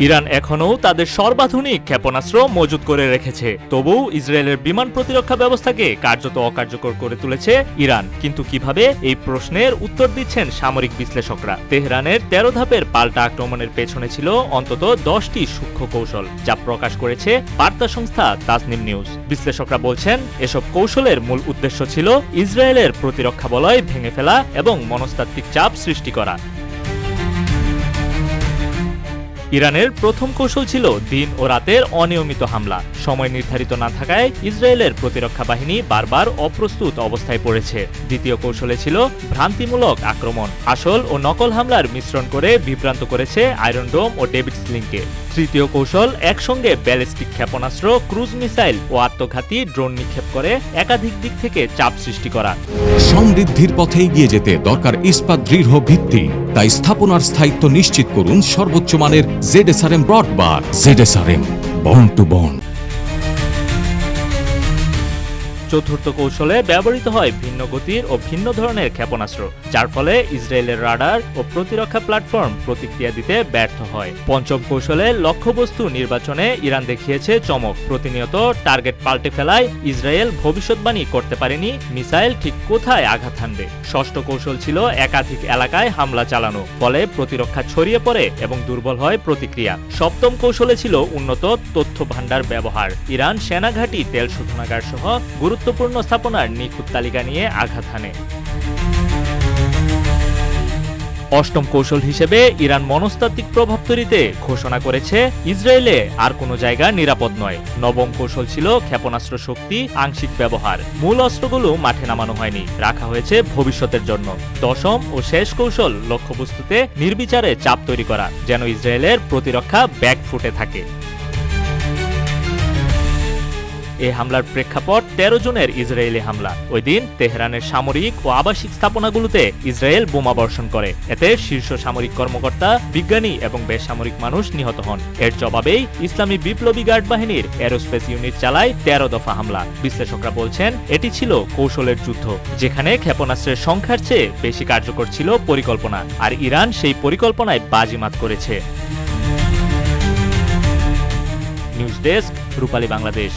Iran এখনও তাদের সর্বাধুনিক ক্ষেপণাস্ত্র মজুত করে রেখেছে, তবুও ইসরায়েলের বিমান প্রতিরক্ষা ব্যবস্থাকে কার্যত অকার্যকর করে তুলেছে ইরান। কিন্তু কিভাবে, এই প্রশ্নের উত্তর দিচ্ছেন সামরিক বিশ্লেষকরা। তেহরানের 13 ধাপের পাল্টা আক্রমণের পেছনে ছিল অন্তত 10টি সূক্ষ্ম কৌশল, যা প্রকাশ করেছে বার্তা সংস্থা তাসনিম নিউজ। বিশ্লেষকরা বলছেন, এসব কৌশলের মূল উদ্দেশ্য ছিল ইসরায়েলের প্রতিরক্ষা বলয় ভেঙে ফেলা এবং মনস্তাত্ত্বিক চাপ সৃষ্টি করা। ইরানের প্রথম কৌশল ছিল দিন ও রাতের অনিয়মিত হামলা। সময় নির্ধারিত না থাকায় ইসরায়েলের প্রতিরক্ষা বাহিনী বারবার অপ্রস্তুত অবস্থায় পড়েছে। দ্বিতীয় কৌশলে ছিল ভ্রান্তিমূলক আক্রমণ। আসল ও নকল হামলার মিশ্রণ করে বিভ্রান্ত করেছে আয়রন ডোম ও ডেভিড স্লিংকে। তৃতীয় কৌশল একসঙ্গে ব্যালিস্টিক ক্ষেপণাস্ত্র, ক্রুজ মিসাইল ও আত্মঘাতী ড্রোন নিক্ষেপ করে একাধিক দিক থেকে চাপ সৃষ্টি করা। সমৃদ্ধির পথে এগিয়ে যেতে দরকার ইস্পাত দৃঢ় ভিত্তি। তাই স্থাপনার স্থায়িত্ব নিশ্চিত করুন সর্বোচ্চ মানের ZSRM ব্রডবার। ZSRM, bond to bond. চতুর্থ কৌশলে ব্যবহৃত হয় ভিন্ন গতির ও ভিন্ন ধরনের ক্ষেপণাস্ত্র, যার ফলে ইসরায়েলের রাডার ও প্রতিরক্ষা প্ল্যাটফর্ম প্রতিক্রিয়া দিতে ব্যর্থ হয়। পঞ্চম কৌশলে লক্ষ্যবস্তু নির্বাচনে ইরান দেখিয়েছে চমক। প্রতিনিয়ত টার্গেট পাল্টে ফেলায় ইসরায়েল ভবিষ্যৎবাণী করতে পারেনি মিসাইল ঠিক কোথায় আঘাত হানবে। ষষ্ঠ কৌশল ছিল একাধিক এলাকায় হামলা চালানো, ফলে প্রতিরক্ষা ছড়িয়ে পড়ে এবং দুর্বল হয় প্রতিক্রিয়া। সপ্তম কৌশলে ছিল উন্নত তথ্য ভাণ্ডার ব্যবহার। ইরান সেনাঘাঁটি, তেল শোধনাগার সহ গুরুত্বপূর্ণ স্থাপনার নিখুঁত তালিকা নিয়ে আঘাত হানে। অষ্টম কৌশল হিসেবে ইরান মনস্তাত্ত্বিক প্রভাব তৈরিতে ঘোষণা করেছে ইসরায়েলে আর কোনো জায়গা নিরাপদ নয়। নবম কৌশল ছিল ক্ষেপণাস্ত্র শক্তি আংশিক ব্যবহার। মূল অস্ত্রগুলো মাঠে নামানো হয়নি, রাখা হয়েছে ভবিষ্যতের জন্য। দশম ও শেষ কৌশল লক্ষ্যবস্তুতে নির্বিচারে চাপ তৈরি করা, যেন ইসরায়েলের প্রতিরক্ষা ব্যাকফুটে থাকে। এই হামলার প্রেক্ষাপট 13 জুনের ইসরায়েলি হামলা। ওই দিন তেহরানের সামরিক ও আবাসিক স্থাপনাগুলোতে ইসরায়েল বোমা বর্ষণ করে। এতে শীর্ষ সামরিক কর্মকর্তা, বিজ্ঞানী এবং বেসামরিক মানুষ নিহত হন। এর জবাবেই ইসলামী বিপ্লবী গার্ড বাহিনীর এরোস্পেস ইউনিট চালায় 13 দফা হামলা। বিশ্লেষকরা বলছেন, এটি ছিল কৌশলের যুদ্ধ, যেখানে ক্ষেপণাস্ত্রের সংখ্যার চেয়ে বেশি কার্যকর ছিল পরিকল্পনা, আর ইরান সেই পরিকল্পনায় বাজিমাত করেছে। নিউজ ডেস্ক, রূপালী বাংলাদেশ।